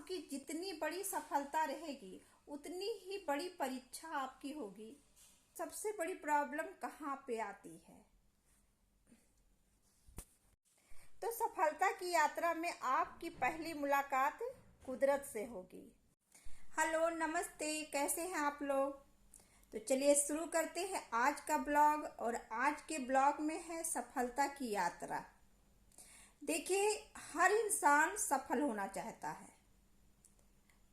आपकी जितनी बड़ी सफलता रहेगी उतनी ही बड़ी परीक्षा आपकी होगी। सबसे बड़ी प्रॉब्लम कहाँ पे आती है? तो सफलता की यात्रा में आपकी पहली मुलाकात कुदरत से होगी। हेलो, नमस्ते, कैसे हैं आप लोग? तो चलिए शुरू करते हैं आज का ब्लॉग। और आज के ब्लॉग में है सफलता की यात्रा। देखिए, हर इंसान सफल होना चाहता है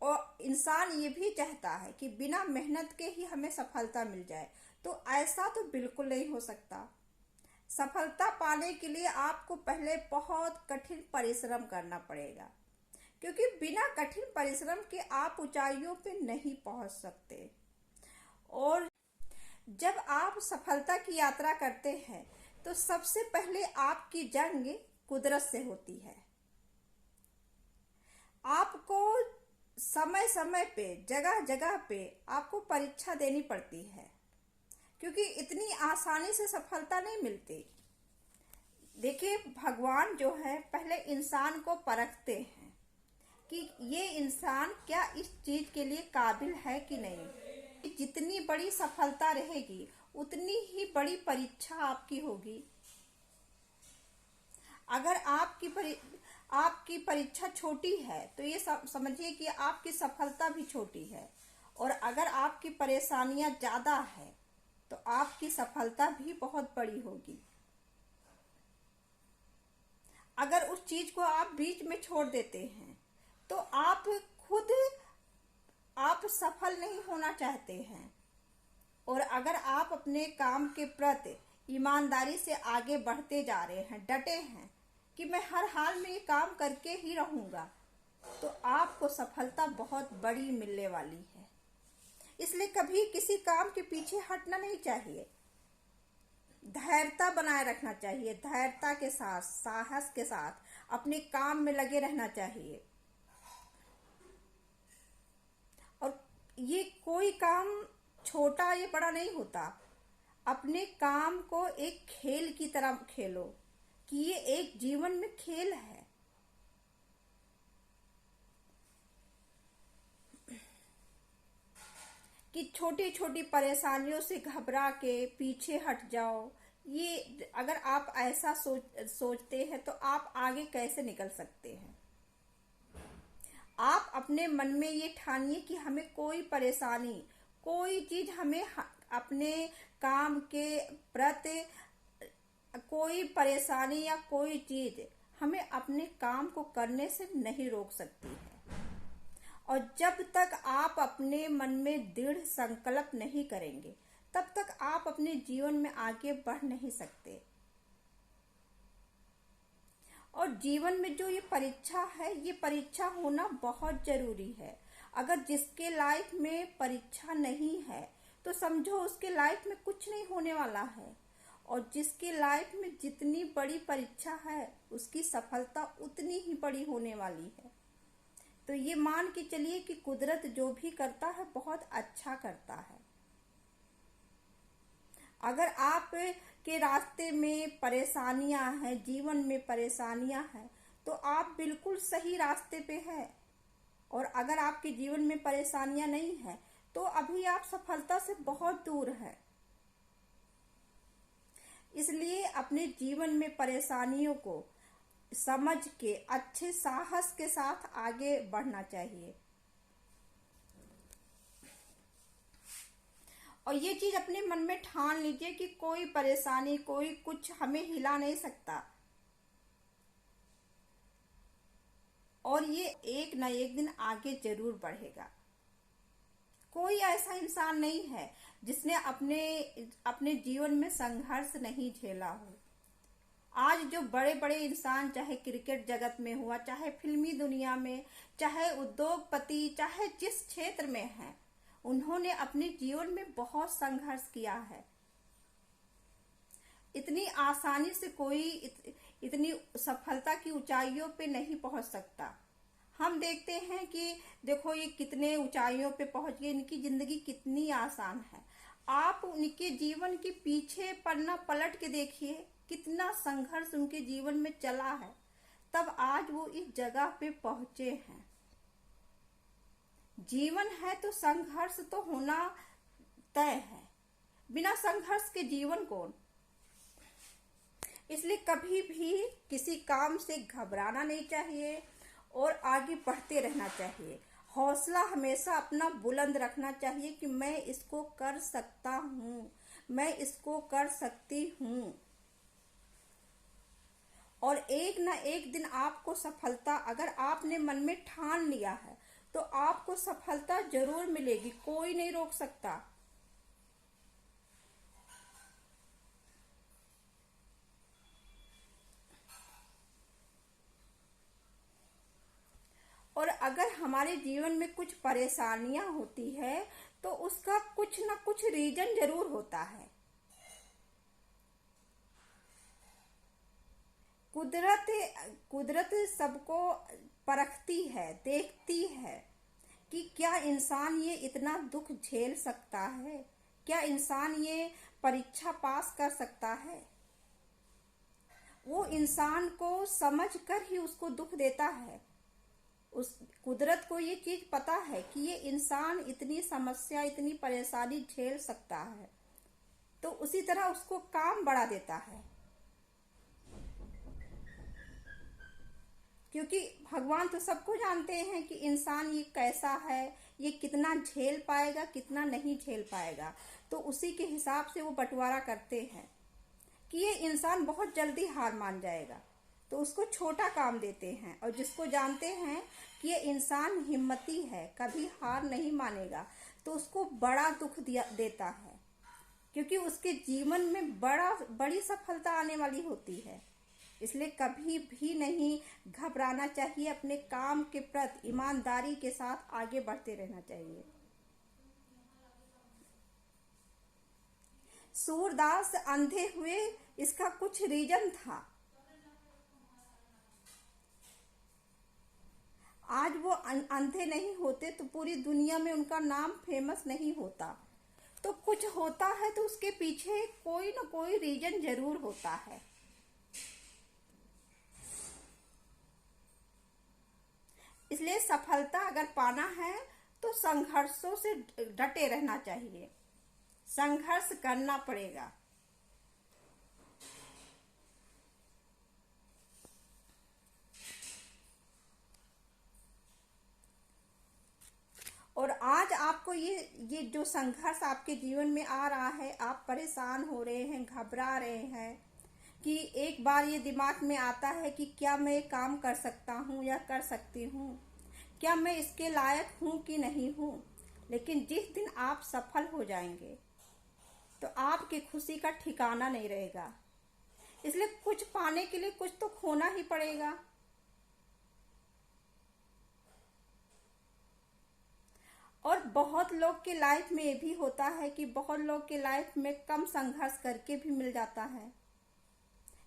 और इंसान ये भी चाहता है कि बिना मेहनत के ही हमें सफलता मिल जाए। तो ऐसा तो बिल्कुल नहीं हो सकता। सफलता पाने के लिए आपको पहले बहुत कठिन परिश्रम करना पड़ेगा, क्योंकि बिना कठिन परिश्रम के आप ऊंचाइयों पे नहीं पहुंच सकते। और जब आप सफलता की यात्रा करते हैं तो सबसे पहले आपकी जंग कुदरत से होती है। आपको समय समय पे, जगह जगह पे आपको परीक्षा देनी पड़ती है, क्योंकि इतनी आसानी से सफलता नहीं मिलती। देखिए, भगवान जो है पहले इंसान को परखते हैं कि ये इंसान क्या इस चीज के लिए काबिल है कि नहीं। जितनी बड़ी सफलता रहेगी उतनी ही बड़ी परीक्षा आपकी होगी। अगर आपकी परीक्षा छोटी है तो ये समझिए कि आपकी सफलता भी छोटी है। और अगर आपकी परेशानियां ज्यादा है तो आपकी सफलता भी बहुत बड़ी होगी। अगर उस चीज को आप बीच में छोड़ देते हैं तो आप सफल नहीं होना चाहते हैं। और अगर आप अपने काम के प्रति ईमानदारी से आगे बढ़ते जा रहे हैं, डटे हैं कि मैं हर हाल में ये काम करके ही रहूंगा, तो आपको सफलता बहुत बड़ी मिलने वाली है। इसलिए कभी किसी काम के पीछे हटना नहीं चाहिए। धैर्यता बनाए रखना चाहिए। धैर्यता के साथ, साहस के साथ अपने काम में लगे रहना चाहिए। और ये कोई काम छोटा या बड़ा नहीं होता। अपने काम को एक खेल की तरह खेलो कि ये एक जीवन में खेल है। कि छोटी छोटी परेशानियों से घबरा के पीछे हट जाओ, ये अगर आप ऐसा सोचते हैं तो आप आगे कैसे निकल सकते हैं? आप अपने मन में ये ठानिए कि हमें कोई परेशानी, कोई चीज हमें अपने काम के प्रति, कोई परेशानी या कोई चीज हमें अपने काम को करने से नहीं रोक सकती है। और जब तक आप अपने मन में दृढ़ संकल्प नहीं करेंगे तब तक आप अपने जीवन में आगे बढ़ नहीं सकते। और जीवन में जो ये परीक्षा है, ये परीक्षा होना बहुत जरूरी है। अगर जिसके लाइफ में परीक्षा नहीं है तो समझो उसके लाइफ में कुछ नहीं होने वाला है। और जिसकी लाइफ में जितनी बड़ी परीक्षा है उसकी सफलता उतनी ही बड़ी होने वाली है। तो ये मान के चलिए कि कुदरत जो भी करता है बहुत अच्छा करता है। अगर आप के रास्ते में परेशानियां हैं, जीवन में परेशानियां हैं, तो आप बिल्कुल सही रास्ते पे हैं। और अगर आपके जीवन में परेशानियां नहीं है तो अभी आप सफलता से बहुत दूर हैं। इसलिए अपने जीवन में परेशानियों को समझ के अच्छे साहस के साथ आगे बढ़ना चाहिए। और ये चीज अपने मन में ठान लीजिए कि कोई परेशानी, कोई कुछ हमें हिला नहीं सकता। और ये एक न एक दिन आगे जरूर बढ़ेगा। कोई ऐसा इंसान नहीं है जिसने अपने जीवन में संघर्ष नहीं झेला हो। आज जो बड़े बड़े इंसान, चाहे क्रिकेट जगत में हुआ, चाहे फिल्मी दुनिया में, चाहे उद्योगपति, चाहे जिस क्षेत्र में हैं, उन्होंने अपने जीवन में बहुत संघर्ष किया है। इतनी आसानी से कोई इतनी सफलता की ऊंचाइयों पे नहीं पहुंच सकता। हम देखते हैं कि देखो ये कितने ऊंचाइयों पे पहुंच गए, इनकी जिंदगी कितनी आसान है। आप उनके जीवन के पीछे पन्ना पलट के देखिए, कितना संघर्ष उनके जीवन में चला है, तब आज वो इस जगह पे पहुंचे हैं। जीवन है तो संघर्ष तो होना तय है। बिना संघर्ष के जीवन कौन। इसलिए कभी भी किसी काम से घबराना नहीं चाहिए और आगे बढ़ते रहना चाहिए। हौसला हमेशा अपना बुलंद रखना चाहिए कि मैं इसको कर सकता हूँ, मैं इसको कर सकती हूँ। और एक ना एक दिन आपको सफलता, अगर आपने मन में ठान लिया है तो आपको सफलता जरूर मिलेगी, कोई नहीं रोक सकता। और अगर हमारे जीवन में कुछ परेशानियां होती है तो उसका कुछ ना कुछ रीजन जरूर होता है। कुदरत कुदरत सबको परखती है, देखती है कि क्या इंसान ये इतना दुख झेल सकता है, क्या इंसान ये परीक्षा पास कर सकता है। वो इंसान को समझ कर ही उसको दुख देता है। उस कुदरत को ये चीज पता है कि ये इंसान इतनी समस्या, इतनी परेशानी झेल सकता है, तो उसी तरह उसको काम बढ़ा देता है। क्योंकि भगवान तो सबको जानते हैं कि इंसान ये कैसा है, ये कितना झेल पाएगा, कितना नहीं झेल पाएगा, तो उसी के हिसाब से वो बंटवारा करते हैं कि ये इंसान बहुत जल्दी हार मान जाएगा तो उसको छोटा काम देते हैं। और जिसको जानते हैं कि ये इंसान हिम्मती है, कभी हार नहीं मानेगा, तो उसको बड़ा दुख देता है, क्योंकि उसके जीवन में बड़ी सफलता आने वाली होती है। इसलिए कभी भी नहीं घबराना चाहिए, अपने काम के प्रति ईमानदारी के साथ आगे बढ़ते रहना चाहिए। सूरदास अंधे हुए, इसका कुछ रीजन था। आज वो अंधे नहीं होते तो पूरी दुनिया में उनका नाम फेमस नहीं होता। तो कुछ होता है तो उसके पीछे कोई ना कोई रीजन जरूर होता है। इसलिए सफलता अगर पाना है तो संघर्षों से डटे रहना चाहिए, संघर्ष करना पड़ेगा। और आज आपको ये जो संघर्ष आपके जीवन में आ रहा है, आप परेशान हो रहे हैं, घबरा रहे हैं, कि एक बार ये दिमाग में आता है कि क्या मैं काम कर सकता हूँ या कर सकती हूँ, क्या मैं इसके लायक हूँ कि नहीं हूँ। लेकिन जिस दिन आप सफल हो जाएंगे तो आपकी खुशी का ठिकाना नहीं रहेगा। इसलिए कुछ पाने के लिए कुछ तो खोना ही पड़ेगा। और बहुत लोग के लाइफ में ये भी होता है कि बहुत लोग के लाइफ में कम संघर्ष करके भी मिल जाता है।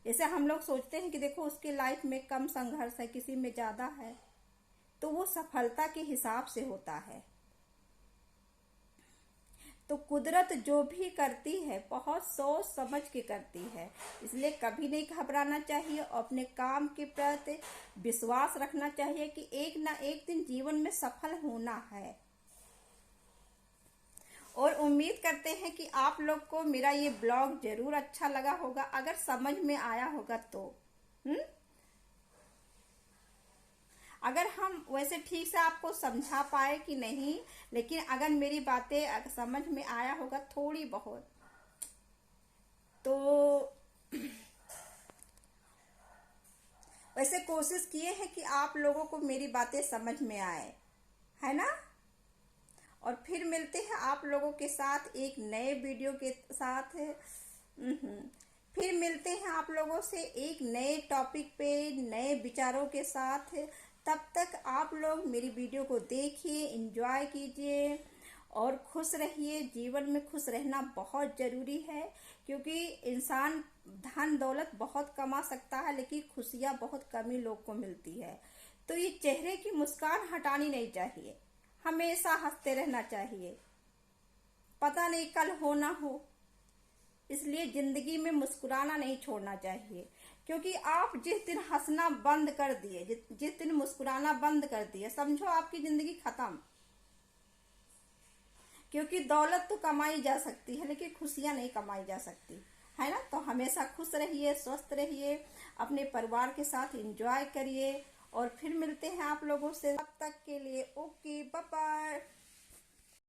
जैसे हम लोग सोचते हैं कि देखो उसके लाइफ में कम संघर्ष है, किसी में ज्यादा है, तो वो सफलता के हिसाब से होता है। तो कुदरत जो भी करती है बहुत सोच समझ के करती है। इसलिए कभी नहीं घबराना चाहिए और अपने काम के प्रति विश्वास रखना चाहिए कि एक ना एक दिन जीवन में सफल होना है। और उम्मीद करते हैं कि आप लोग को मेरा ये ब्लॉग जरूर अच्छा लगा होगा, अगर समझ में आया होगा तो। अगर हम वैसे ठीक से आपको समझा पाए कि नहीं, लेकिन अगर मेरी बातें समझ में आया होगा थोड़ी बहुत, तो वैसे कोशिश किए हैं कि आप लोगों को मेरी बातें समझ में आए, है ना। और फिर मिलते हैं आप लोगों के साथ एक नए वीडियो के साथ। फिर मिलते हैं आप लोगों से एक नए टॉपिक पे, नए विचारों के साथ। तब तक आप लोग मेरी वीडियो को देखिए, एंजॉय कीजिए और खुश रहिए। जीवन में खुश रहना बहुत ज़रूरी है, क्योंकि इंसान धन दौलत बहुत कमा सकता है लेकिन खुशियाँ बहुत कम ही लोग को मिलती है। तो ये चेहरे की मुस्कान हटानी नहीं चाहिए, हमेशा हंसते रहना चाहिए। पता नहीं कल हो ना हो, इसलिए जिंदगी में मुस्कुराना नहीं छोड़ना चाहिए। क्योंकि आप जिस दिन हंसना बंद कर दिए, जिस दिन मुस्कुराना बंद कर दिए, समझो आपकी जिंदगी खत्म। क्योंकि दौलत तो कमाई जा सकती है लेकिन खुशियां नहीं कमाई जा सकती, है ना। तो हमेशा खुश रहिए, स्वस्थ रहिए, अपने परिवार के साथ एंजॉय करिए और फिर मिलते हैं आप लोगों से। तब तक के लिए ओके, बाय बाय।